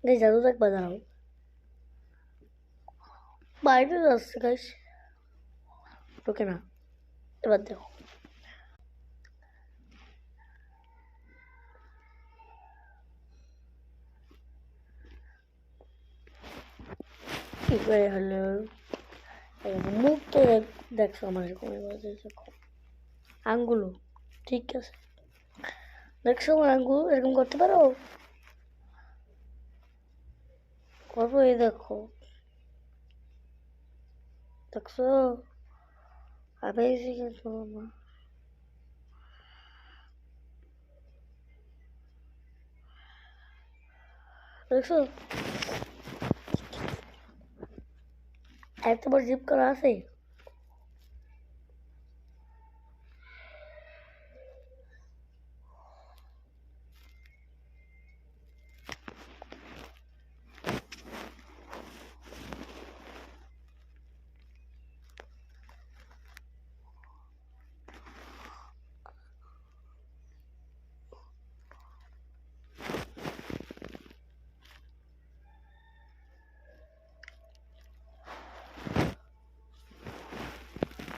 Guys জাদু তো একবার দাঁড়াও, বাইরে যাচ্ছে গাইস, ঢোকে না। এবার দেখো কি করে হলো। মুখ তো দেখছো আমার কমে গেছে, দেখো আঙ্গুলো ঠিক আছে, দেখছো আমার আঙ্গুল এরকম করতে পারো, করবো এই দেখো, দেখছো আবেগি কিন্তু আমার, দেখছো এত বড় জিপ করা আছে।